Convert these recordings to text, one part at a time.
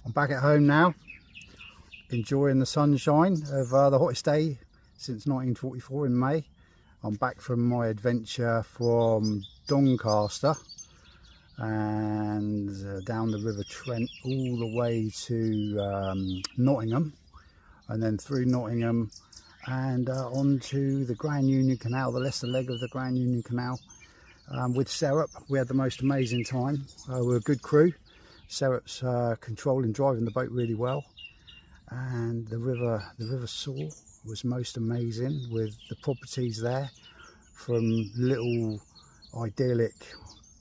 I'm back at home now, enjoying the sunshine of the hottest day since 1944 in May. I'm back from my adventure from Doncaster and down the River Trent all the way to Nottingham, and then through Nottingham and onto the Grand Union Canal, the Leicester leg of the Grand Union Canal, with Soer. We had the most amazing time. We're a good crew. Soer's driving the boat really well, and the river Soer was most amazing, with the properties there, from little idyllic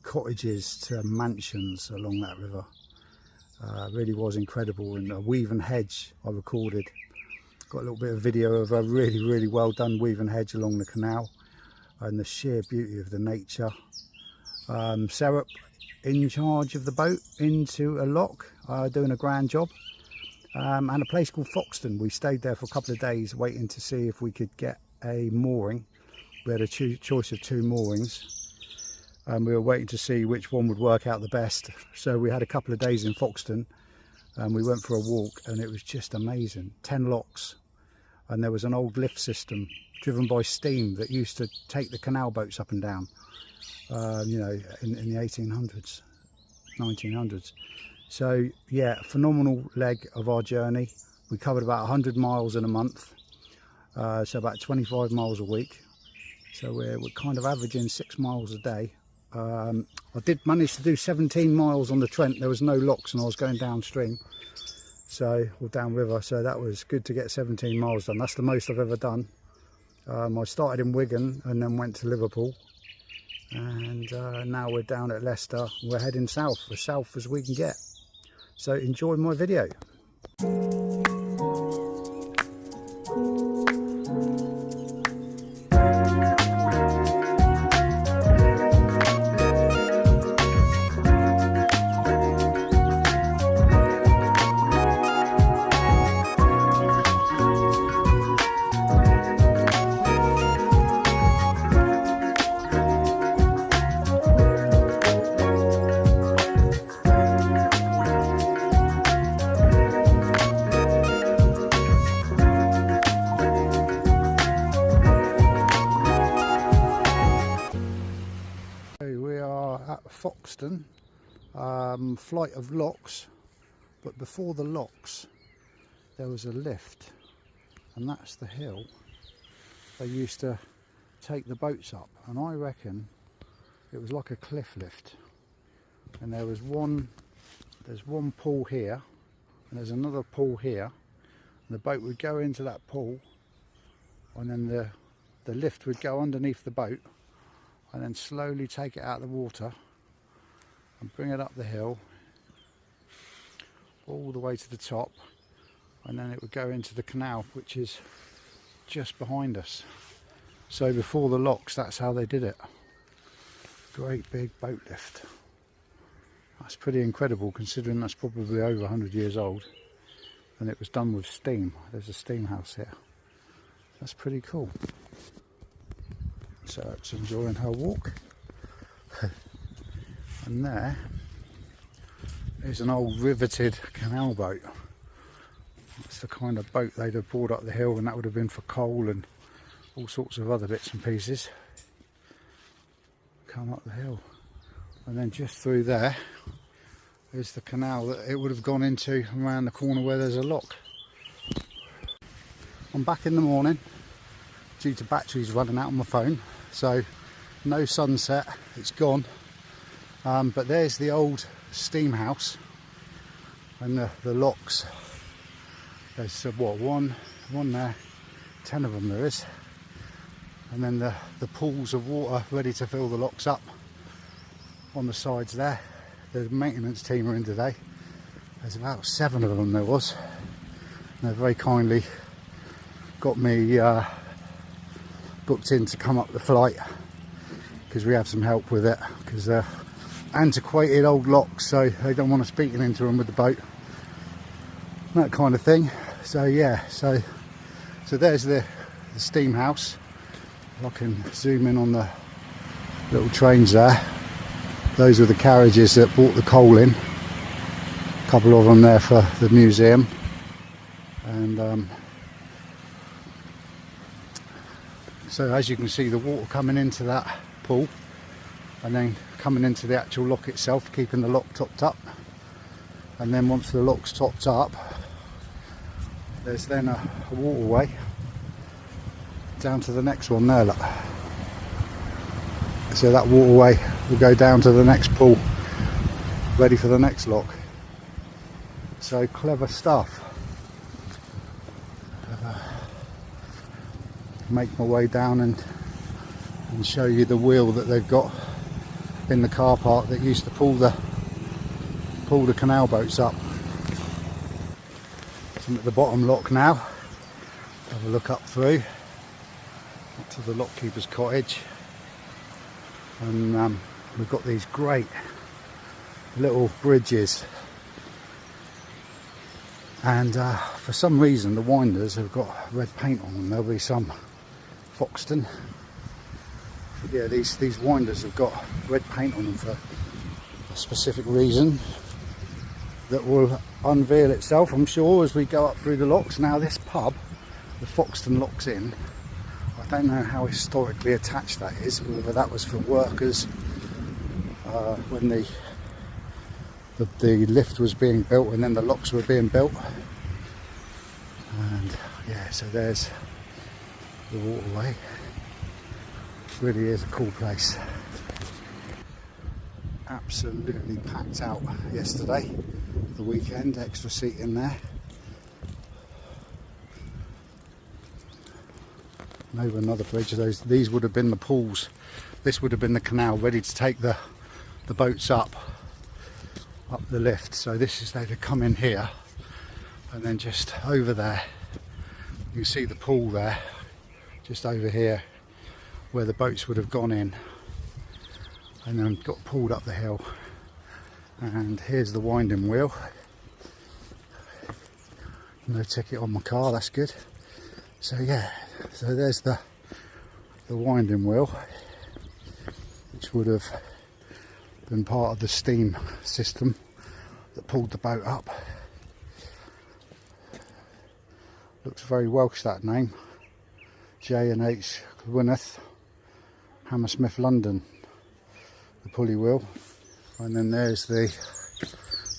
cottages to mansions along that river. Really was incredible. And a weaving hedge I recorded. Got a little bit of video of a really well done weaving hedge along the canal, and the sheer beauty of the nature. Soer in charge of the boat into a lock, doing a grand job, and a place called Foxton. We stayed there for a couple of days waiting to see if we could get a mooring. We had a choice of two moorings, and we were waiting to see which one would work out the best. So we had a couple of days in Foxton, and we went for a walk, and it was just amazing. 10 locks, and there was an old lift system driven by steam that used to take the canal boats up and down, you know, in the 1800s, 1900s. So yeah, phenomenal leg of our journey. We covered about 100 miles in a month, so about 25 miles a week. So we're kind of averaging 6 miles a day. I did manage to do 17 miles on the Trent. There was no locks and I was going downstream, or downriver, so that was good to get 17 miles done. That's the most I've ever done. I started in Wigan and then went to Liverpool, and now we're down at Leicester. We're heading south, as south as we can get. So enjoy my video. Foxton, flight of locks, but before the locks there was a lift, and that's the hill they used to take the boats up, and I reckon it was like a cliff lift. And there's one pool here, and there's another pool here, and the boat would go into that pool, and then the lift would go underneath the boat and then slowly take it out of the water and bring it up the hill all the way to the top, and then it would go into the canal, which is just behind us. So before the locks, that's how they did it. Great big boat lift. That's pretty incredible, considering that's probably over 100 years old, and it was done with steam. There's a steam house here. That's pretty cool. So it's enjoying her walk. And there is an old riveted canal boat. That's the kind of boat they'd have brought up the hill, and that would have been for coal and all sorts of other bits and pieces. Come up the hill, and then just through there is the canal that it would have gone into, around the corner where there's a lock. I'm back in the morning due to batteries running out on my phone, so no sunset, it's gone. But there's the old steam house and the locks. There's one there, 10 of them there is, and then the pools of water ready to fill the locks up on the sides there. The maintenance team are in today. There's about 7 of them there was, and they very kindly got me booked in to come up the flight, because we have some help with it, because they're antiquated old locks, so they don't want us beating into them with the boat, that kind of thing. So yeah, so there's the steam house. I can zoom in on the little trains there. Those were the carriages that brought the coal in. couple of them there for the museum, and so as you can see, the water coming into that pool and then coming into the actual lock itself, keeping the lock topped up. And then once the lock's topped up, there's then a waterway down to the next one there, look. So that waterway will go down to the next pool, ready for the next lock. So clever stuff. Make my way down and show you the wheel that they've got in the car park that used to pull the canal boats up. So I'm at the bottom lock now. Have a look up through up to the lockkeeper's cottage, and we've got these great little bridges, and for some reason the winders have got red paint on them. There'll be some Foxton. Yeah, these winders have got red paint on them for a specific reason that will unveil itself, I'm sure, as we go up through the locks. Now this pub, the Foxton Locks Inn, I don't know how historically attached that is, whether that was for workers when the lift was being built and then the locks were being built. And yeah, so there's the waterway. Really is a cool place. Absolutely packed out yesterday, the weekend, extra seat in there. And over another bridge, these would have been the pools. This would have been the canal ready to take the boats up the lift. So this is, they'd have come in here, and then just over there you can see the pool there, just over here, where the boats would have gone in and then got pulled up the hill. And here's the winding wheel. No ticket on my car, that's good. So yeah, so there's the winding wheel, which would have been part of the steam system that pulled the boat up. Looks very Welsh, that name. J&H Gwyneth, Hammersmith, London, the pulley wheel. And then there's the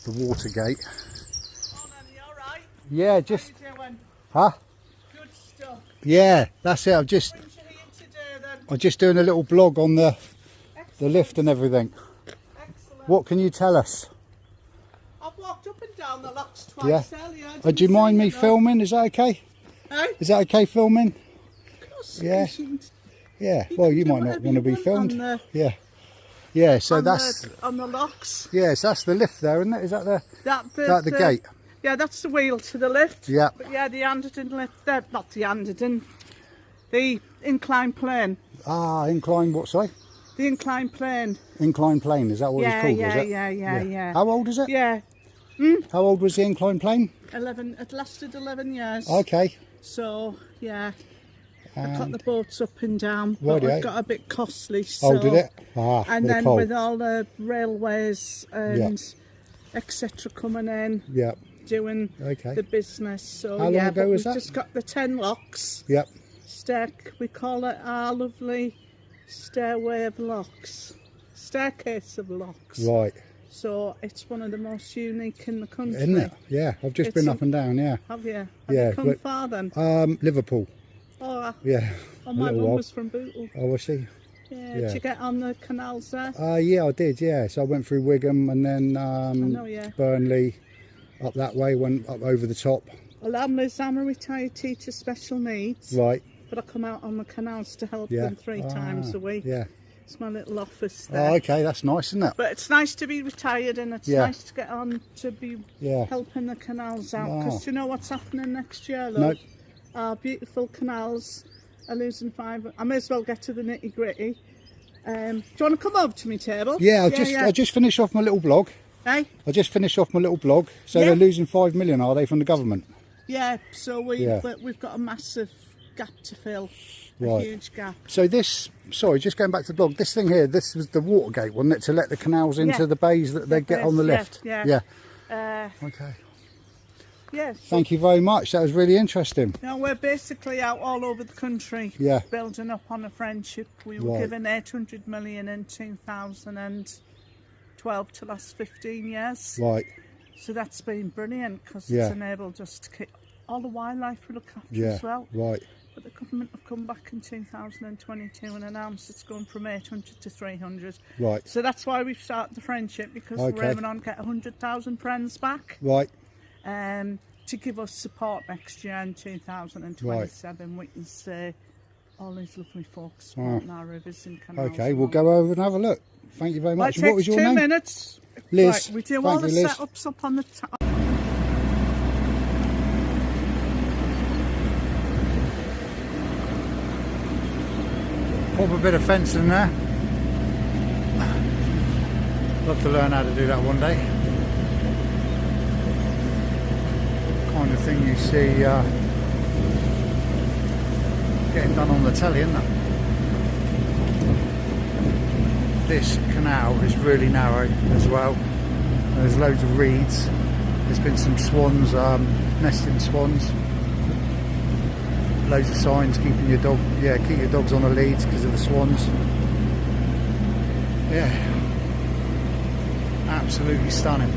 water gate. Oh, man, you all right? Yeah, just... How you doing? Huh? Good stuff. Yeah, that's it. I'm just doing a little blog on the lift and everything. Excellent. What can you tell us? I've walked up and down the locks twice earlier. Do you mind me filming? Is that okay? Eh? Is that okay filming? Of course. Yeah. Yeah. Well, you might not want to be filmed. Yeah. Yeah. So that's on the locks. yes. That's the lift there, isn't it? Is that the gate? Yeah, that's the wheel to the lift. Yeah. But yeah, the Anderton lift. Not the Anderton. The inclined plane. Ah, incline. What? Sorry. The inclined plane. Incline plane. Is that what it's called? Is it? Yeah. How old is it? Yeah. How old was the incline plane? 11. It lasted 11 years. Okay. So yeah. I got the boats up and down, but Rightio. it got a bit costly. So, Oh, did it? Ah, and then with all the railways and etc. coming in, doing the business. So how long ago was that? We've just got the 10 locks. Yep. We call it our lovely stairway of locks, staircase of locks. Right. So it's one of the most unique in the country. Isn't it? Yeah, I've just been up and down. Yeah. Have you? Have Yeah, you come far then? Liverpool. Oh, Yeah. oh, my mum was from Bootle. Oh, was she? Yeah. Did you get on the canals there? Yeah, I did. Yeah, so I went through Wigan and then Burnley, up that way, went up over the top. Well, I'm a retired teacher, special needs. Right. But I come out on the canals to help them 3 times a week. Yeah. It's my little office there. Oh, okay, that's nice, isn't it? But it's nice to be retired, and it's nice to get on to be helping the canals out. Because you know what's happening next year, love? No. Our beautiful canals are losing 5. I may as well get to the nitty gritty. Do you want to come over to my table? Yeah, I just finished off my little blog. Hey? I just finished off my little blog. So they're losing 5 million, are they, from the government? Yeah, so we've got a massive gap to fill. A huge gap. So this, sorry, just going back to the blog, this thing here, this was the water gate, wasn't it, to let the canals into the bays that they get on the lift? Yeah. Okay. Yes. Thank you very much. That was really interesting. Now we're basically out all over the country, building up on a friendship. We were given 800 million in 2012 to last 15 years. Right. So that's been brilliant because it's enabled us to keep all the wildlife we look after as well. Right. But the government have come back in 2022 and announced it's going from 800 to 300. Right. So that's why we've started the friendship, because we're aiming on get 100,000 friends back. Right. To give us support next year in 2027, we can see all these lovely folks supporting our rivers and canals. Okay, we'll go over and have a look. Thank you very much. What was your name? 2 minutes. Liz. Right, we do all the setups up on the top. Pop a bit of fencing in there. Love to learn how to do that one day. Kind of thing you see getting done on the telly, isn't it? This canal is really narrow as well. There's loads of reeds. There's been some swans, nesting swans. Loads of signs keeping your dog, keep your dogs on the leads because of the swans. Yeah, absolutely stunning.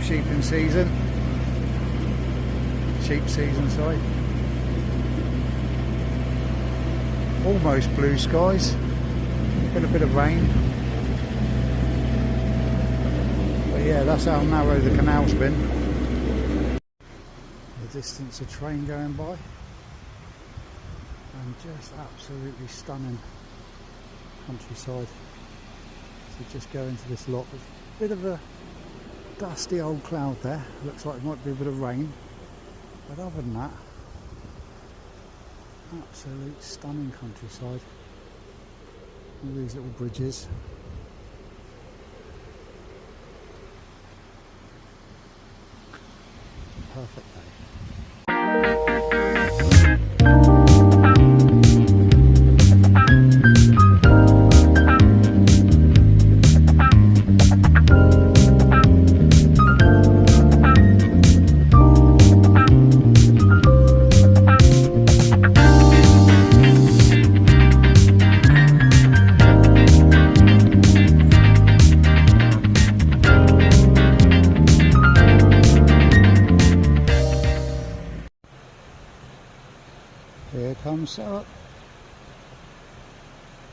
Sheep season, sorry. Almost blue skies, got a bit of rain. But yeah, that's how narrow the canal's been. The distance, a train going by, and just absolutely stunning countryside. So just go into this lot with a bit of a dusty old cloud there. Looks like it might be a bit of rain, but other than that, absolute stunning countryside. All these little bridges. Perfect day. Here comes Soer,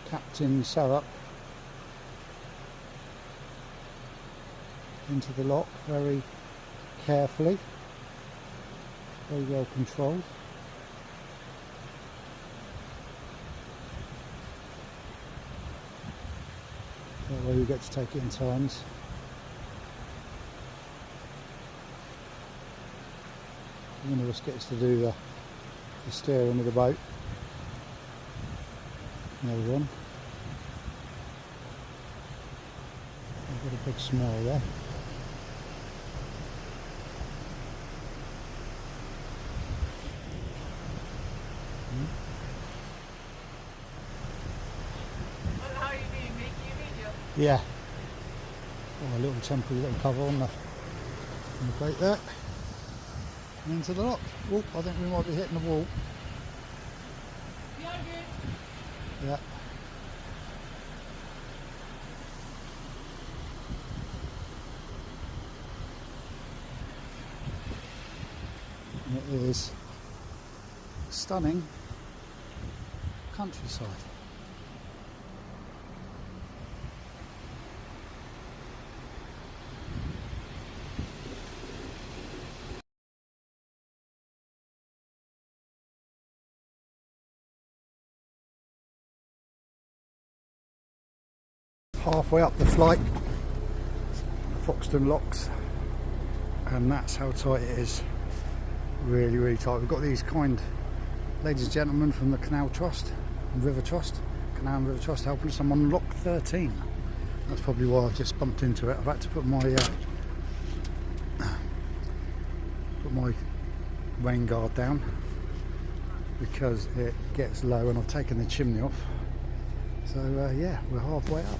Captain Soer, into the lock very carefully, very well controlled. That way you get to take it in turns. One of us gets to do the steering of the boat. Another one. I've got a big smile there. Well, how are you doing? Making a video? Yeah. Oh, a little temporary little cover on the boat there. Into the lock. Oh, I think we might be hitting the wall. Yeah, good. Yeah. And it is stunning countryside. Halfway up the flight, Foxton locks, and that's how tight it is. Really, really tight. We've got these kind ladies and gentlemen from the Canal Trust and River Trust, Canal and River Trust, helping us. I'm on lock 13. That's probably why I've just bumped into it. I've had to put my rain guard down because it gets low, and I've taken the chimney off. So yeah, we're halfway up.